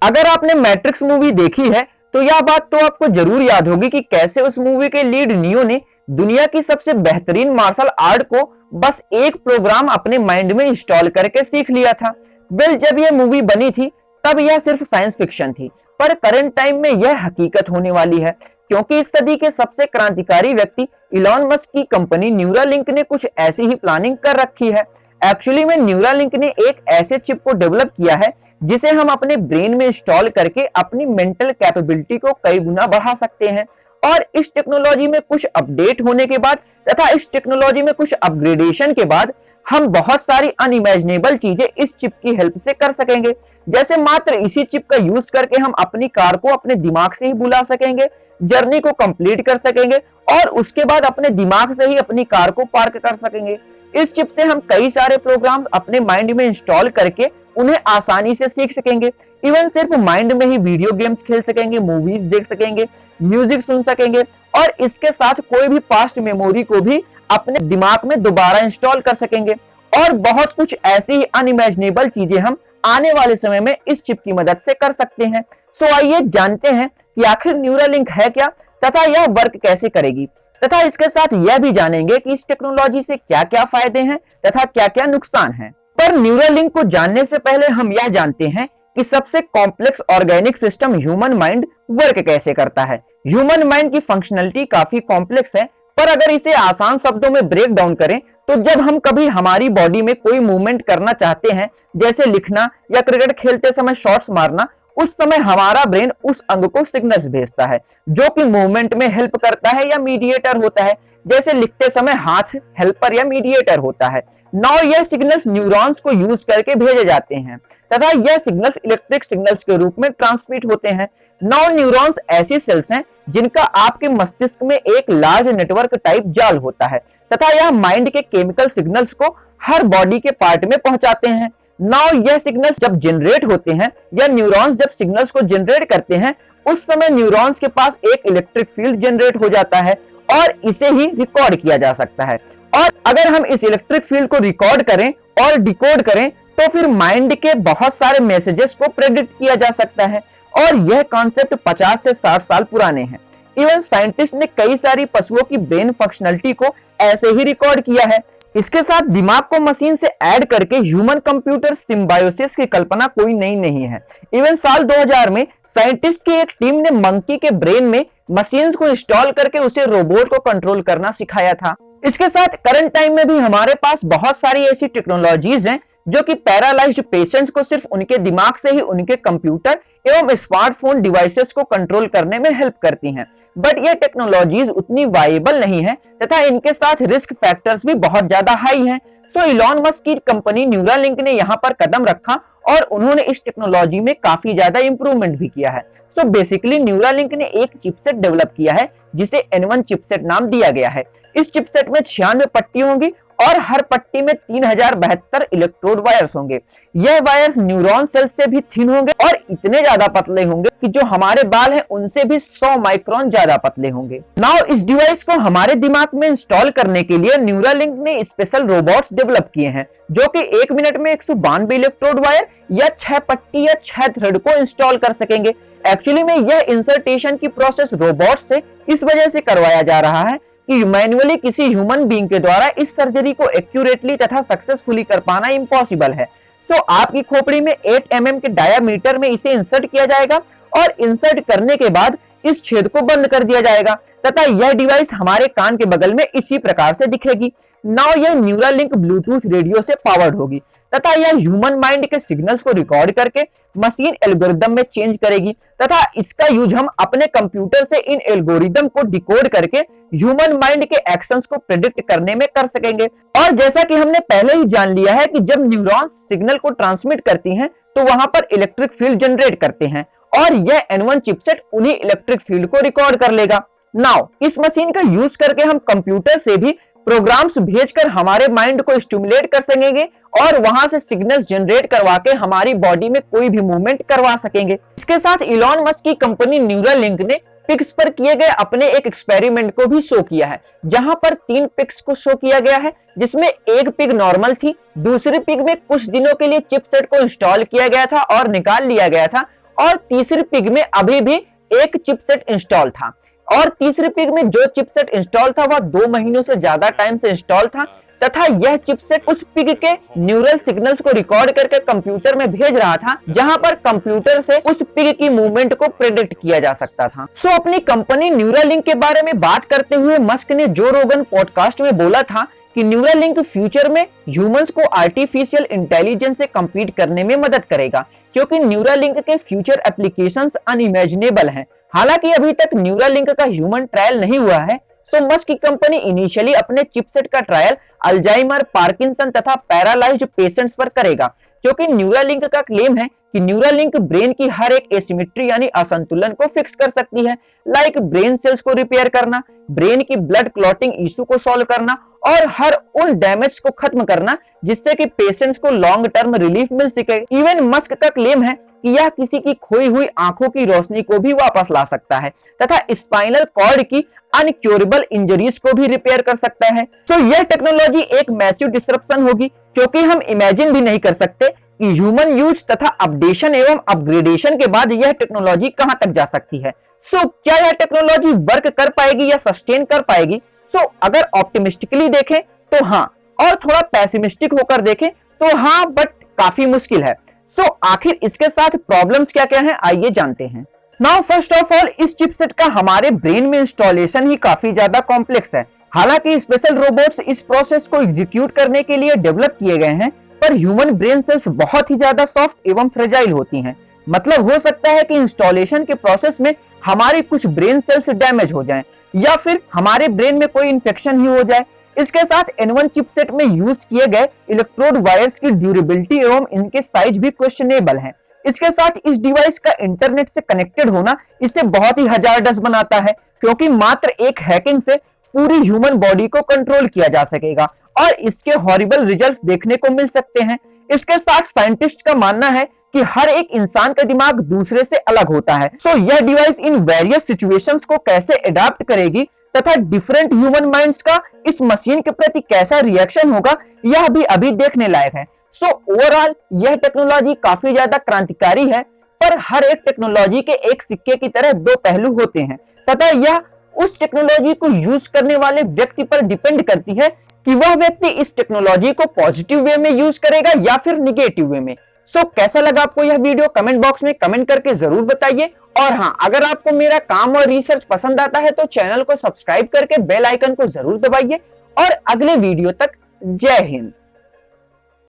अगर आपने matrix movie देखी है तो यह बात तो आपको जरूर याद होगी कि कैसे उस मूवी के लीड नियो ने दुनिया की सबसे बेहतरीन मार्शल आर्ट को बस एक प्रोग्राम अपने माइंड में इंस्टॉल करके सीख लिया था। जब यह मूवी बनी थी तब यह सिर्फ साइंस फिक्शन थी, पर करंट टाइम में यह हकीकत होने वाली है, क्योंकि इस सदी के सबसे क्रांतिकारी व्यक्ति इलॉन मस्क की कंपनी न्यूरालिंक ने कुछ ऐसी ही प्लानिंग कर रखी है। एक्चुअली में न्यूरालिंक ने एक ऐसे चिप को डेवलप किया है जिसे हम अपने ब्रेन में इंस्टॉल करके अपनी मेंटल कैपेबिलिटी को कई गुना बढ़ा सकते हैं। और इस टेक्नोलॉजी में कुछ अपडेट होने के बाद तथा इस टेक्नोलॉजी में कुछ अपग्रेडेशन के बाद हम बहुत सारी अनइमेजिनेबल चीजें इस चिप की हेल्प से कर सकेंगे। जैसे मात्र इसी चिप का यूज करके हम अपनी कार को अपने दिमाग से ही बुला सकेंगे, जर्नी को कंप्लीट कर सकेंगे और उसके बाद अपने दिमाग से ही अपनी कार को पार्क कर सकेंगे। इस चिप से हम कई सारे प्रोग्राम्स अपने माइंड में इंस्टॉल करके उन्हें आसानी से सीख सकेंगे। इवन सिर्फ माइंड में ही वीडियो गेम्स खेल सकेंगे, मूवीज देख सकेंगे, म्यूजिक सुन सकेंगे और इसके साथ कोई भी पास्ट मेमोरी को भी अपने दिमाग में दोबारा इंस्टॉल कर सकेंगे। और बहुत कुछ ऐसी ही अनइमेजिनेबल चीजें हम आने वाले समय में इस चिप की मदद से कर सकते हैं। सो आइए जानते हैं कि आखिर न्यूरालिंक है क्या तथा यह वर्क कैसे करेगी, तथा इसके साथ यह भी जानेंगे कि इस टेक्नोलॉजी से क्या क्या फायदे हैं तथा क्या क्या नुकसान हैं। पर न्यूरालिंक को जानने से पहले हम यह जानते हैं कि सबसे complex organic system human mind work कैसे करता है। ह्यूमन माइंड की फंक्शनलिटी काफी कॉम्प्लेक्स है, पर अगर इसे आसान शब्दों में ब्रेक डाउन करें तो जब हम कभी हमारी बॉडी में कोई मूवमेंट करना चाहते हैं, जैसे लिखना या क्रिकेट खेलते समय शॉट्स मारना, उस समय हमारा ब्रेन उस अंग को सिग्नल्स भेजता है जो कि मूवमेंट में हेल्प करता है या मीडिएटर होता है। जैसे लिखते समय हाथ हेल्पर या मीडिएटर होता है। नाउ यह सिग्नल्स न्यूरॉन्स को यूज करके भेजे जाते हैं तथा यह सिग्नल्स इलेक्ट्रिक सिग्नल्स के रूप में ट्रांसमिट होते हैं। नाउ न्यूरॉन्स ऐसी सेल्स हैं जिनका आपके मस्तिष्क में एक लार्ज नेटवर्क टाइप जाल होता है तथा यह माइंड के केमिकल सिग्नल्स को हर बॉडी के पार्ट में पहुंचाते हैं। नाउ यह सिग्नल्स जब जनरेट होते हैं या न्यूरॉन्स जब सिग्नल्स को जनरेट करते हैं, उस समय न्यूरॉन्स के पास एक इलेक्ट्रिक फील्ड जनरेट हो जाता है और इसे ही रिकॉर्ड किया जा सकता है। और अगर हम इस इलेक्ट्रिक फील्ड को रिकॉर्ड करें और डिकोड करें तो फिर माइंड के बहुत सारे मैसेजेस को प्रेडिक्ट किया जा सकता है। और यह कॉन्सेप्ट 50 से 60 साल पुराने हैं। इवन साइंटिस्ट ने कई सारी पशुओं की ब्रेन फंक्शनलिटी को ऐसे ही रिकॉर्ड किया है। इसके साथ दिमाग को मशीन से ऐड करके ह्यूमन कंप्यूटर सिम्बायोसिस की कल्पना कोई नई नहीं है। इवन साल 2000 में साइंटिस्ट की एक टीम ने मंकी के ब्रेन में मशीन्स को इंस्टॉल करके उसे रोबोट को कंट्रोल करना सिखाया था। इसके साथ करंट टाइम में भी हमारे पास बहुत सारी ऐसी टेक्नोलॉजीज हैं जो कि पैरालाइज्ड पेशेंट्स को सिर्फ उनके दिमाग से ही उनके कंप्यूटर एवं स्मार्टफोन डिवाइसेस को कंट्रोल करने में हेल्प करती हैं। बट ये टेक्नोलॉजीज उतनी वायबल नहीं है तथा इनके साथ रिस्क फैक्टर्स भी बहुत ज्यादा हाई हैं। सो इलॉन मस्क की कंपनी न्यूरालिंक ने यहाँ पर कदम रखा और उन्होंने इस टेक्नोलॉजी में काफी ज्यादा इंप्रूवमेंट भी किया है। सो बेसिकली न्यूरालिंक ने एक चिपसेट डेवलप किया है जिसे N1 चिपसेट नाम दिया गया है। इस चिपसेट में 96 पट्टी होंगी और हर पट्टी में 3072 इलेक्ट्रोड वायर्स होंगे। यह वायर्स न्यूरॉन सेल से भी थिन होंगे और इतने ज्यादा पतले होंगे कि जो हमारे बाल हैं उनसे भी 100 माइक्रोन ज्यादा पतले होंगे। नाउ इस डिवाइस को हमारे दिमाग में इंस्टॉल करने के लिए न्यूरालिंक ने स्पेशल रोबोट्स डेवलप किए हैं जो कि 1 मिनट में 192 इलेक्ट्रोड वायर या 6 पट्टी या 6 थ्रेड को इंस्टॉल कर सकेंगे। एक्चुअली में यह इंसर्टेशन की प्रोसेस रोबोट से इस वजह से करवाया जा रहा है कि मैन्युअली किसी ह्यूमन बीइंग के द्वारा इस सर्जरी को एक्यूरेटली तथा सक्सेसफुली कर पाना इम्पॉसिबल है। सो आपकी खोपड़ी में 8 mm के डायामीटर में इसे इंसर्ट किया जाएगा और इंसर्ट करने के बाद इस छेद को बंद कर दिया जाएगा तथा यह डिवाइस हमारे कान के बगल में इसी प्रकार से दिखेगी। नाउ यह न्यूरालिंक ब्लूटूथ रेडियो से पावर्ड होगी तथा यह ह्यूमन माइंड के सिग्नल्स को रिकॉर्ड करके मशीन एल्गोरिदम में चेंज करेगी तथा इसका यूज हम अपने कंप्यूटर से इन एल्गोरिदम को डिकोड करके ह्यूमन माइंड के एक्शंस को प्रेडिक्ट करने में कर सकेंगे। और जैसा कि हमने पहले ही जान लिया है कि जब न्यूरॉन्स सिग्नल को ट्रांसमिट करती हैं तो वहां पर इलेक्ट्रिक फील्ड जनरेट करते हैं और यह N1 चिपसेट उन्हीं इलेक्ट्रिक फील्ड को रिकॉर्ड कर लेगा। नाउ इस मशीन का यूज करके हम कंप्यूटर से भी प्रोग्राम्स भेजकर हमारे माइंड को स्टिमुलेट कर सकेंगे और वहां से सिग्नल्स जनरेट करवा के हमारी बॉडी में कोई भी मूवमेंट करवा सकेंगे। इसके साथ इलॉन मस्क की कंपनी न्यूरालिंक ने पिग्स पर किए गए अपने एक एक्सपेरिमेंट को भी शो किया है, जहां पर 3 पिग्स को शो किया गया है जिसमें एक पिग नॉर्मल थी, दूसरी पिग में कुछ दिनों के लिए चिपसेट को इंस्टॉल किया गया था और निकाल लिया गया था और तीसरी पिग में अभी भी एक चिपसेट इंस्टॉल था और तीसरी पिग में जो चिपसेट इंस्टॉल था वह 2 महीनों से ज्यादा टाइम से इंस्टॉल था तथा यह चिपसेट उस पिग के न्यूरल सिग्नल्स को रिकॉर्ड करके कंप्यूटर में भेज रहा था, जहां पर कंप्यूटर से उस पिग की मूवमेंट को प्रेडिक्ट किया जा सकता था। सो अपनी कंपनी न्यूरालिंक के बारे में बात करते हुए मस्क ने जो रोगन पॉडकास्ट में बोला था कि न्यूरालिंक फ्यूचर में ह्यूमंस को आर्टिफिशियल इंटेलिजेंस से कम्पीट करने में मदद करेगा, क्योंकि न्यूरालिंक के फ्यूचर एप्लीकेशंस अनइमेजिनेबल हैं। हालांकि अभी तक न्यूरालिंक का ह्यूमन ट्रायल नहीं हुआ है, सो मस्क की कंपनी इनिशियली अपने चिपसेट का ट्रायल अल्जाइमर, पार्किंसन तथा पैरालाइज्ड पेशेंट्स पर करेगा, क्योंकि न्यूरालिंक का क्लेम है कि न्यूरालिंक ब्रेन की हर एक एसिमेट्री यानी असंतुलन को फिक्स कर सकती है, लाइक ब्रेन सेल्स को रिपेयर करना, ब्रेन की ब्लड क्लॉटिंग इशू को सॉल्व करना और हर उन डैमेज को खत्म करना जिससे कि पेशेंट्स को लॉन्ग टर्म रिलीफ मिल सके। इवन मस्क का क्लेम है कि यह किसी की खोई हुई आंखों की रोशनी को भी वापस ला सकता है तथा स्पाइनल कॉर्ड की अनक्योरेबल इंजरीज को भी रिपेयर कर सकता है। तो यह टेक्नोलॉजी एक मैसिव डिसरप्शन होगी, क्योंकि हम इमेजिन भी नहीं कर सकते कि ह्यूमन यूज तथा अपडेशन एवं अपग्रेडेशन के बाद यह टेक्नोलॉजी कहां तक जा सकती है। सो क्या यह टेक्नोलॉजी वर्क कर पाएगी या सस्टेन कर पाएगी? अगर ऑप्टिमिस्टिकली देखें तो हाँ, और थोड़ा पैसिमिस्टिक होकर देखें तो हाँ, बट काफी मुश्किल है। आखिर इसके साथ प्रॉब्लम्स क्या क्या हैं, आइए जानते हैं। नाउ फर्स्ट ऑफ ऑल, इस चिपसेट का हमारे ब्रेन में इंस्टॉलेशन ही काफी ज्यादा कॉम्प्लेक्स है। हालांकि स्पेशल रोबोट्स इस प्रोसेस को एग्जीक्यूट करने के लिए डेवलप किए गए हैं, पर ह्यूमन ब्रेन सेल्स बहुत ही ज्यादा सॉफ्ट एवं फ्रेजाइल होती हैं। मतलब हो सकता है कि इंस्टॉलेशन के प्रोसेस में हमारे कुछ ब्रेन सेल्स डैमेज हो जाएं या फिर हमारे ब्रेन में कोई इन्फेक्शन ही हो जाए। इसके साथ N1 चिपसेट में यूज किए गए इलेक्ट्रोड वायर्स की ड्यूरेबिलिटी एवं इनके साइज भी क्वेश्चनेबल है। इसके साथ इस डिवाइस का इंटरनेट से कनेक्टेड होना इसे बहुत ही हजारडस बनाता है, क्योंकि मात्र एक हैकिंग से पूरी ह्यूमन बॉडी को कंट्रोल किया जा सकेगा और इसके हॉरिबल रिजल्ट्स देखने को मिल सकते हैं। इसके साथ साइंटिस्ट का मानना है कि हर एक इंसान का दिमाग दूसरे से अलग होता है। यह डिवाइस इन वेरियस सिचुएशंस को कैसे अडॉप्ट करेगी तथा डिफरेंट ह्यूमन माइंड्स का इस मशीन के प्रति कैसा रिएक्शन होगा, यह भी अभी देखने लायक है। ओवरऑल यह टेक्नोलॉजी काफी ज्यादा क्रांतिकारी है, पर हर एक टेक्नोलॉजी के एक सिक्के की तरह दो पहलू होते हैं तथा यह उस टेक्नोलॉजी को यूज करने वाले व्यक्ति पर डिपेंड करती है कि वह व्यक्ति इस टेक्नोलॉजी को पॉजिटिव वे में यूज करेगा या फिर निगेटिव वे में। कैसा लगा आपको यह वीडियो, कमेंट बॉक्स में कमेंट करके जरूर बताइए। और हाँ, अगर आपको मेरा काम और रिसर्च पसंद आता है तो चैनल को सब्सक्राइब करके बेल आइकन को जरूर दबाइए। और अगले वीडियो तक जय हिंद।